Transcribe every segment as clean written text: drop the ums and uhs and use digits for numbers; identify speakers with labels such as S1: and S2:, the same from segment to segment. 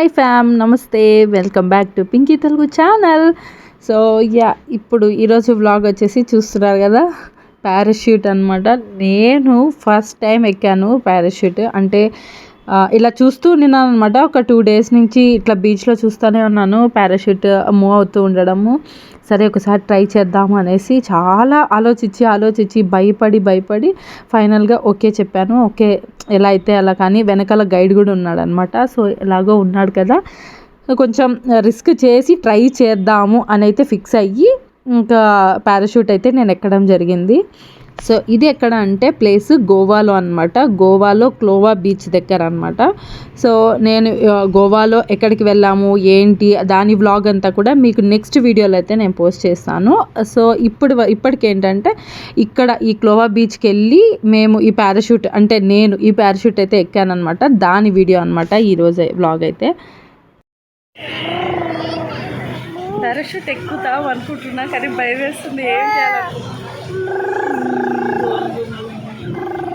S1: Hi ఫ్యామ్, నమస్తే, welcome back to Pinky Telugu channel. So ఇప్పుడు ఈరోజు వ్లాగ్ వచ్చేసి చూస్తున్నారు కదా, పారాషూట్ అనమాట. నేను ఫస్ట్ టైం ఎక్కాను పారాషూట్. అంటే ఇలా చూస్తూ ఉన్నాను అనమాట. ఒక 2 days నుంచి ఇట్లా బీచ్లో చూస్తూనే ఉన్నాను పారాషూట్ మూవ్ అవుతూ ఉండడము. సరే ఒకసారి ట్రై చేద్దాము అనేసి చాలా ఆలోచించి భయపడి ఫైనల్గా ఓకే చెప్పాను. ఓకే ఎలా అయితే అలా, కానీ వెనకాల గైడ్ కూడా ఉన్నాడు అనమాట. సో ఎలాగో ఉన్నాడు కదా, కొంచెం రిస్క్ చేసి ట్రై చేద్దాము అని అయితే ఫిక్స్ అయ్యి ఇంకా పారాషూట్ అయితే నేను ఎక్కడం జరిగింది. సో ఇది ఎక్కడ అంటే ప్లేస్ గోవాలో అనమాట. గోవాలో క్లోవా బీచ్ దగ్గర అనమాట. సో నేను గోవాలో ఎక్కడికి వెళ్ళాము ఏంటి దాని వ్లాగ్ అంతా కూడా మీకు నెక్స్ట్ వీడియోలో అయితే నేను పోస్ట్ చేస్తాను. సో ఇప్పటికి ఏంటంటే ఇక్కడ ఈ క్లోవా బీచ్కి వెళ్ళి మేము ఈ పారాషూట్, అంటే నేను ఈ పారాషూట్ అయితే ఎక్కాను అనమాట. దాని వీడియో అనమాట ఈరోజు వ్లాగ్ అయితే.
S2: పారాషూట్ ఎక్కుతాం అనుకుంటున్నా కానీ భయం వేస్తుంది. ఏం చేయాలి,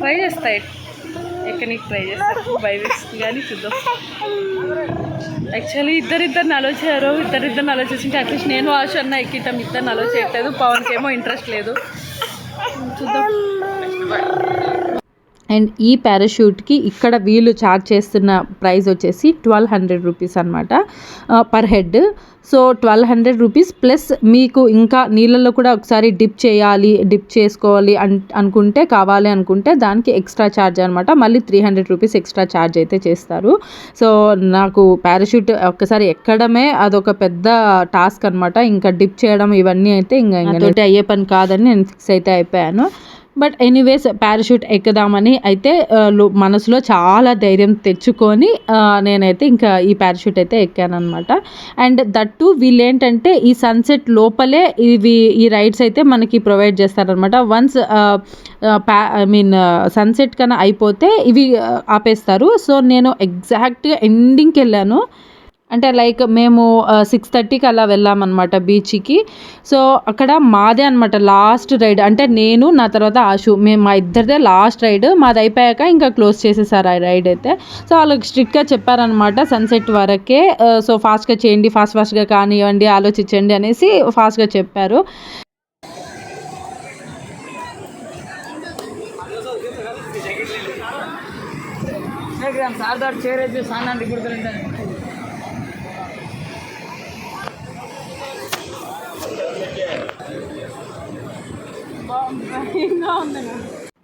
S2: ట్రై చేస్తాయి ఎక్కడికి ట్రై చేస్తాను, భయం వేస్తుంది కానీ చూద్దాం. యాక్చువల్లీ ఇద్దరిని ఆలోచించారు, ఇద్దరిని ఆలోచించి అట్లీస్ట్ నేను ఆశ అన్న ఎక్కిటాం. ఇద్దరిని ఆలోచించట్లేదు, పవన్కి ఏమో ఇంట్రెస్ట్ లేదు. చూద్దాం.
S1: అండ్ ఈ పారాషూట్కి ఇక్కడ వీళ్ళు ఛార్జ్ చేస్తున్న ప్రైస్ వచ్చేసి 1200 రూపీస్ అనమాట per head. So 1200 rupees plus మీకు ఇంకా నీళ్ళల్లో కూడా ఒకసారి డిప్ చేసుకోవాలి కావాలి అనుకుంటే దానికి ఎక్స్ట్రా ఛార్జ్ అనమాట. మళ్ళీ 300 రూపీస్ ఎక్స్ట్రా ఛార్జ్ అయితే చేస్తారు. సో నాకు పారాషూట్ ఒక్కసారి ఎక్కడమే అదొక పెద్ద టాస్క్ అనమాట. ఇంకా డిప్ చేయడం ఇవన్నీ అయితే ఇంకా అయ్యే పని కాదని నేను ఫిక్స్ అయితే అయిపోయాను. బట్ ఎనీవేస్ పారాషూట్ ఎక్కుదామని అయితే మనసులో చాలా ధైర్యం తెచ్చుకొని నేనైతే ఇంకా ఈ పారాషూట్ అయితే ఎక్కాను అనమాట. అండ్ దట్టు వీళ్ళు ఏంటంటే ఈ సన్సెట్ లోపలే ఈ రైడ్స్ అయితే మనకి ప్రొవైడ్ చేస్తారనమాట. వన్స్ సన్సెట్ కన్నా అయిపోతే ఇవి ఆపేస్తారు. సో నేను ఎగ్జాక్ట్గా ఎండింగ్కి వెళ్ళాను. అంటే లైక్ మేము 6:30కి అలా వెళ్ళామన్నమాట బీచ్కి. సో అక్కడ మాదే అనమాట లాస్ట్ రైడ్. అంటే నేను, నా తర్వాత ఆశు, మా ఇద్దరిదే లాస్ట్ రైడ్. మాది అయిపోయాక ఇంకా క్లోజ్ చేసేసారు ఆ రైడ్ అయితే. సో వాళ్ళకి స్ట్రిక్ట్గా చెప్పారనమాట సన్సెట్ వరకే. సో ఫాస్ట్గా చేయండి, ఫాస్ట్గా కానివ్వండి, ఆలోచించండి అనేసి ఫాస్ట్గా చెప్పారు.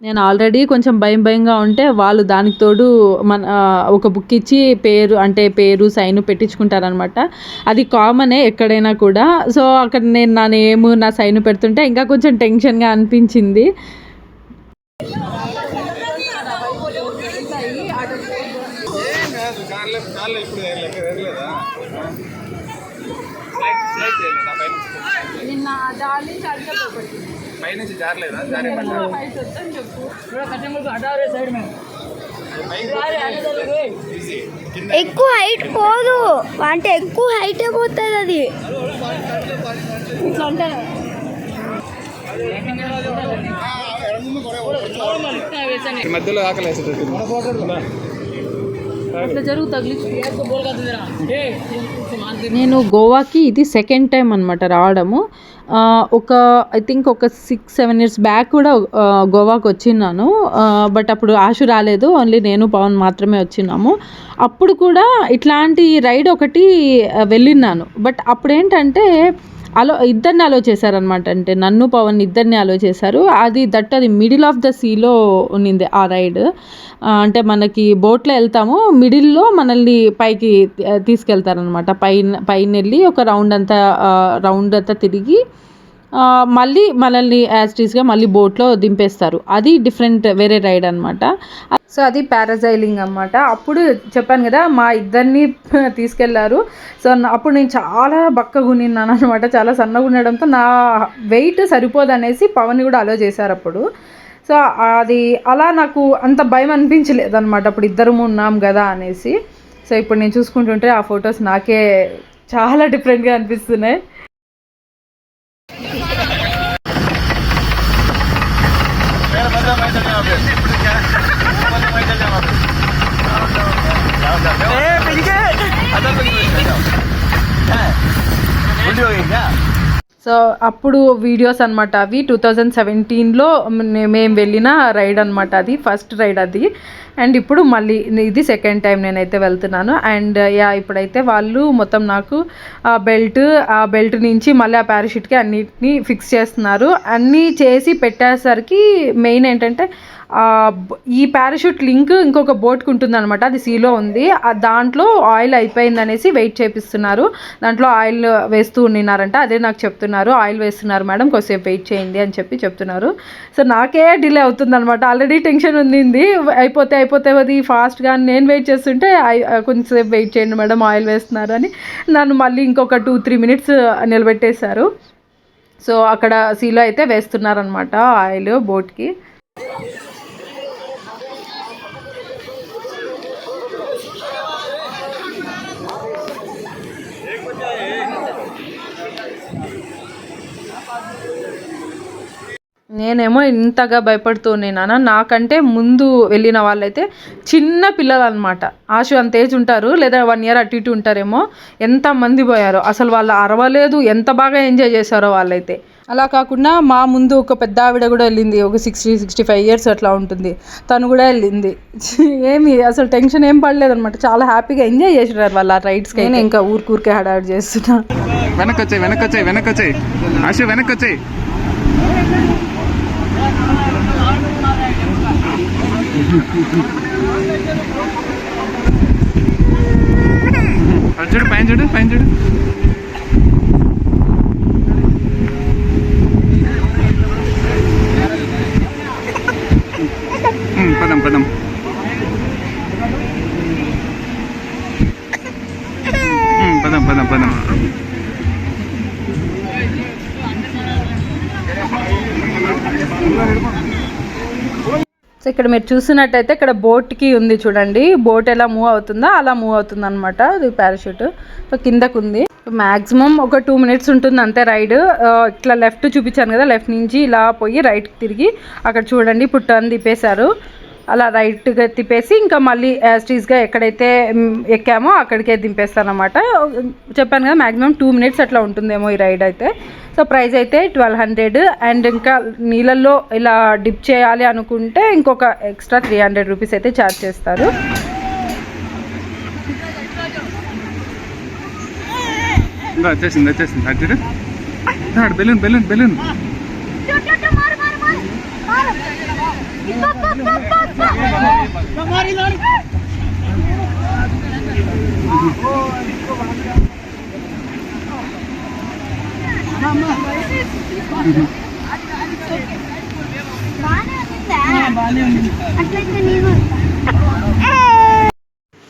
S1: నేను ఆల్రెడీ కొంచెం భయంగా ఉంటే వాళ్ళు దానికి తోడు ఒక బుక్ ఇచ్చి పేరు సైన్ పెట్టించుకుంటారనమాట. అది కామనే ఎక్కడైనా కూడా. సో అక్కడ నేను నా నేమ్, నా సైన్ పెడుతుంటే ఇంకా కొంచెం టెన్షన్గా అనిపించింది.
S3: ఎక్కువ హైట్ పోదు, అంటే ఎక్కువ హైట్ పోతుంది అది.
S4: మధ్యలో
S1: నేను గోవాకి ఇది సెకండ్ టైం అనమాట రావడము. ఐ థింక్ ఒక 6-7 years బ్యాక్ కూడా గోవాకి వచ్చిన్నాను. బట్ అప్పుడు ఆశు రాలేదు, ఓన్లీ నేను పవన్ మాత్రమే వచ్చినాము. అప్పుడు కూడా ఇట్లాంటి రైడ్ ఒకటి వెళ్ళినాను. బట్ అప్పుడు ఏంటంటే ఇద్దరిని అలో చేశారనమాట. అంటే నన్ను పవన్ ఇద్దరిని అలో చేశారు. అది మిడిల్ ఆఫ్ ద సీలో ఉన్నింది ఆ రైడ్. అంటే మనకి బోట్లో వెళ్తాము, మిడిల్లో మనల్ని పైకి తీసుకెళ్తారనమాట. పైన వెళ్ళి ఒక రౌండ్ అంతా తిరిగి మళ్ళీ మనల్ని యాజ్టీస్గా మళ్ళీ బోట్లో దింపేస్తారు. అది వేరే రైడ్ అనమాట. సో అది పారాసైలింగ్ అనమాట. అప్పుడు చెప్పాను కదా, మా ఇద్దరిని తీసుకెళ్లారు. సో అప్పుడు నేను చాలా బక్కగా ఉన్నాను అనమాట. చాలా సన్నగా ఉండడంతో నా వెయిట్ సరిపోదనేసి పవన్ కూడా అలో చేశారు అప్పుడు. సో అది అలా నాకు అంత భయం అనిపించలేదు అనమాట అప్పుడు, ఇద్దరము ఉన్నాం కదా అనేసి. సో ఇప్పుడు నేను చూసుకుంటుంటే ఆ ఫొటోస్ నాకే చాలా డిఫరెంట్గా అనిపిస్తున్నాయి. సో అప్పుడు వీడియోస్ అనమాట అవి 2017లో మేము వెళ్ళిన రైడ్ అనమాట, అది ఫస్ట్ రైడ్ అది. అండ్ ఇప్పుడు మళ్ళీ ఇది సెకండ్ టైం నేనైతే వెళ్తున్నాను. అండ్ ఇప్పుడైతే వాళ్ళు మొత్తం నాకు ఆ బెల్ట్ నుంచి మళ్ళీ ఆ పారాషూట్కి అన్నిటినీ ఫిక్స్ చేస్తున్నారు. అన్నీ చేసి పెట్టేసరికి మెయిన్ ఏంటంటే ఈ పారాషూట్ లింక్ ఇంకొక బోట్కి ఉంటుంది అనమాట, అది సీలో ఉంది. దాంట్లో ఆయిల్ అయిపోయింది అనేసి వెయిట్ చేపిస్తున్నారు. దాంట్లో ఆయిల్ వేస్తూ ఉన్నారంట, అదే నాకు చెప్తున్నారు. ఆయిల్ వేస్తున్నారు మేడం, కొద్దిసేపు వెయిట్ చేయండి అని చెప్తున్నారు. సో నాకే డిలే అవుతుంది అనమాట, ఆల్రెడీ టెన్షన్ ఉంది. అయిపోతే అది ఫాస్ట్గా నేను వెయిట్ చేస్తుంటే కొంచెంసేపు వెయిట్ చేయండి మేడం ఆయిల్ వేస్తున్నారు అని నన్ను మళ్ళీ ఇంకొక 2-3 మినిట్స్ నిలబెట్టేశారు. సో అక్కడ సీలో అయితే వేస్తున్నారనమాట ఆయిల్ బోట్కి. నేనేమో ఇంతగా భయపడుతున్నాను. నాకంటే ముందు వెళ్ళిన వాళ్ళైతే చిన్న పిల్లలు అనమాట, ఆశు అంత ఏజ్ ఉంటారు లేదా 1 year అటు ఇటు ఉంటారేమో. ఎంతమంది పోయారో అసలు, వాళ్ళు అరవలేదు, ఎంత బాగా ఎంజాయ్ చేశారో వాళ్ళైతే. అలా కాకుండా మా ముందు ఒక పెద్ద ఆవిడ కూడా వెళ్ళింది, ఒక 60-65 years అట్లా ఉంటుంది, తను కూడా వెళ్ళింది. ఏమి అసలు టెన్షన్ ఏం పడలేదు అనమాట, చాలా హ్యాపీగా ఎంజాయ్ చేసినారు వాళ్ళు ఆ రైడ్స్కి. నేను ఇంకా ఊరికే హడావిడి చేస్తున్నా.
S4: వెనకొచ్చాయి ఆశు, వెనకొచ్చాయి. చూడు పైన చూడు. పదం
S1: సో ఇక్కడ మీరు చూసినట్టయితే ఇక్కడ బోట్కి ఉంది చూడండి, బోట్ ఎలా మూవ్ అవుతుందో అలా మూవ్ అవుతుంది అనమాట అది పారాషూట్. సో కిందకు ఉంది, మ్యాక్సిమం ఒక 2 minutes ఉంటుంది అంతే రైడ్. ఇట్లా లెఫ్ట్ చూపించాను కదా, లెఫ్ట్ నుంచి ఇలా పోయి రైట్కి తిరిగి అక్కడ చూడండి ఇప్పుడు టర్న్ తిప్పేశారు, అలా రైట్గా తిప్పేసి ఇంకా మళ్ళీ యాస్టీస్గా ఎక్కడైతే ఎక్కామో అక్కడికే దింపేస్తారనమాట. చెప్పాను కదా మ్యాక్సిమం 2 minutes అట్లా ఉంటుందేమో ఈ రైడ్ అయితే. సో ప్రైస్ అయితే 1200. అండ్ ఇంకా నీళ్ళల్లో ఇలా డిప్ చేయాలి అనుకుంటే ఇంకొక ఎక్స్ట్రా 300 rupees అయితే ఛార్జ్ చేస్తారు.
S4: వచ్చేసింది అటు బెలూన్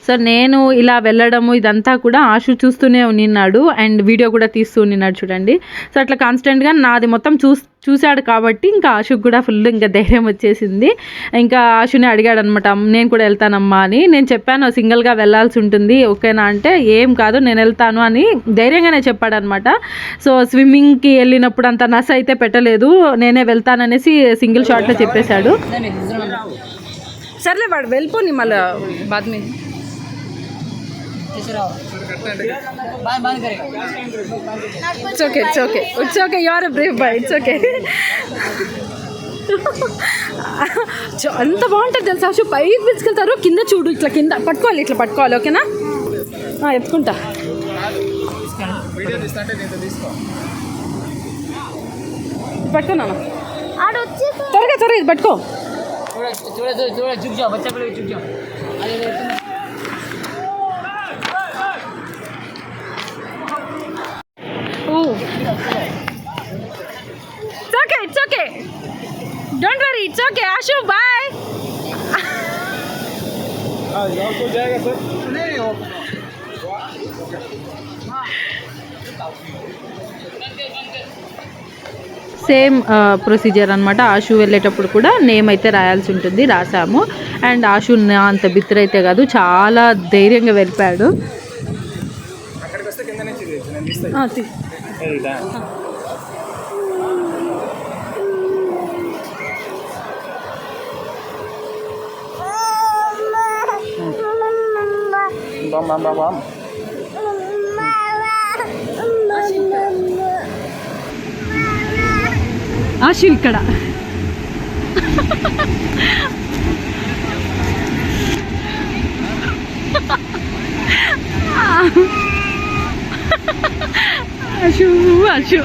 S1: సో నేను ఇలా వెళ్ళడము ఇదంతా కూడా ఆశు చూస్తూనే ఉన్నాడు అండ్ వీడియో కూడా తీస్తూ ఉన్నాడు చూడండి. సో అట్లా కాన్స్టెంట్గా నాది మొత్తం చూశాడు కాబట్టి ఇంకా ఆశుకు కూడా ఫుల్ ఇంకా ధైర్యం వచ్చేసింది. ఇంకా ఆశుని అడిగాడు అనమాట, నేను కూడా వెళ్తానమ్మా అని. నేను చెప్పాను సింగిల్గా వెళ్ళాల్సి ఉంటుంది ఓకేనా అంటే, ఏం కాదు నేను వెళ్తాను అని ధైర్యంగానే చెప్పాడనమాట. సో స్విమ్మింగ్కి వెళ్ళినప్పుడు అంత నస అయితే పెట్టలేదు, నేనే వెళ్తాననేసి సింగిల్ షాట్లో చెప్పేశాడు. సర్లే వాడు వెళ్ళిపోని మళ్ళీ బాద్ మీ It's okay. You are a brave boy. It's okay. అంత బాగుంటుంది తెలుసా ఆశు, పైకి పిలుచుకెళ్తారు, కింద చూడు ఇట్లా కింద పట్టుకోవాలి ఓకేనా. ఎత్తుకుంటా పట్టుకున్నా త్వరగా ఇది పట్టుకో. It's okay. Don't worry, it's okay. Ashu, bye.
S4: आपको जाएगा सर.
S1: సేమ్ ప్రొసీజర్ అనమాట. ఆశు వెళ్ళేటప్పుడు కూడా నేమ్ అయితే రాయాల్సి ఉంటుంది, రాసాము. అండ్ ఆశు అంత బిత్తరైతే కాదు, చాలా ధైర్యంగా వెళ్ళిపోయాడు.
S2: ఆశు ఇక్కడ ఆశు ఆశు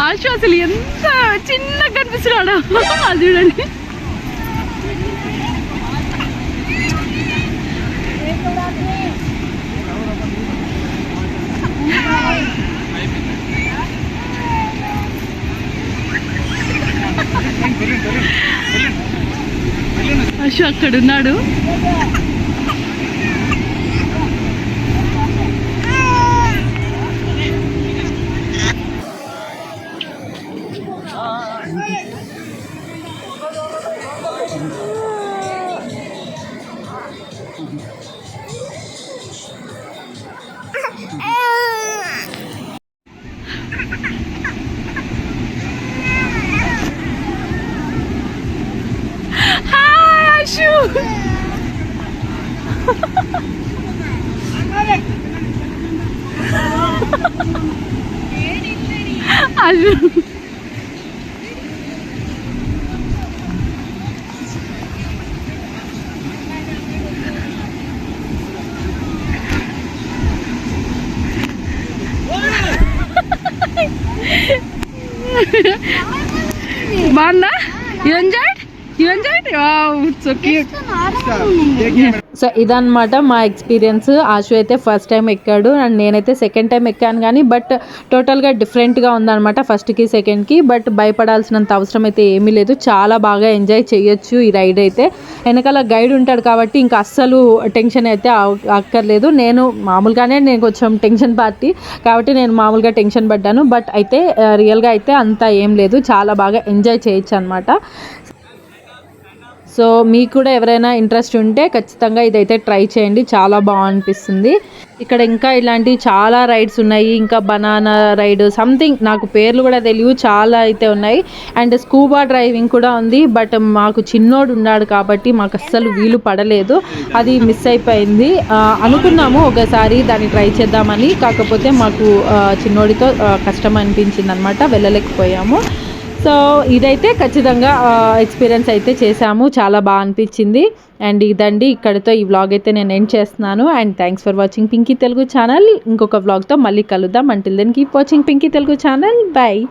S2: ఆశు అసలు ఎంత చిన్నగా కనిపిస్తున్నాడు అది చూడండి. ఆశు అక్కడ ఉన్నాడు. హాయ్ ఆశు. ఆశు బాగుందా? You enjoyed? Wow, so cute.
S1: So ఇదన్నమాట మా ఎక్స్పీరియన్స్. ఆశు అయితే ఫస్ట్ టైం ఎక్కాడు అండ్ నేనైతే సెకండ్ టైం ఎక్కాను కానీ బట్ టోటల్గా డిఫరెంట్గా ఉందన్నమాట ఫస్ట్కి సెకండ్కి. బట్ భయపడాల్సినంత అవసరం అయితే ఏమీ లేదు, చాలా బాగా ఎంజాయ్ చేయొచ్చు ఈ రైడ్ అయితే. వెనకాల గైడ్ ఉంటాడు కాబట్టి ఇంకా అస్సలు టెన్షన్ అయితే అక్కర్లేదు. నేను కొంచెం టెన్షన్ పార్టీ కాబట్టి నేను మామూలుగా టెన్షన్ పడ్డాను. బట్ అయితే రియల్గా అయితే అంతా ఏం లేదు, చాలా బాగా ఎంజాయ్ చేయొచ్చు అనమాట. సో మీకు కూడా ఎవరైనా ఇంట్రెస్ట్ ఉంటే ఖచ్చితంగా ఇదైతే ట్రై చేయండి, చాలా బాగనిపిస్తుంది. ఇక్కడ ఇంకా ఇలాంటి చాలా రైడ్స్ ఉన్నాయి, ఇంకా బనానా రైడ్ సంథింగ్ నాకు పేర్లు కూడా తెలియవు, చాలా అయితే ఉన్నాయి. అండ్ స్కూబా డ్రైవింగ్ కూడా ఉంది. బట్ మాకు చిన్నోడు ఉన్నాడు కాబట్టి మాకు అస్సలు వీలు పడలేదు, అది మిస్ అయిపోయింది. అనుకున్నాము ఒకసారి దాన్ని ట్రై చేద్దామని, కాకపోతే మాకు చిన్నోడితో కష్టం అనిపించింది అనమాట, వెళ్ళలేకపోయాము. సో ఇదైతే ఖచ్చితంగా ఎక్స్పీరియన్స్ అయితే చేశాము, చాలా బాగా అనిపించింది. అండ్ ఇదండి, ఇక్కడితో ఈ వ్లాగ్ అయితే నేను ఎండ్ చేస్తున్నాను. And thanks for watching Pinky Telugu channel. ఇంకొక వ్లాగ్తో మళ్ళీ కలుద్దాం. Until then keep watching Pinky Telugu channel. Bye.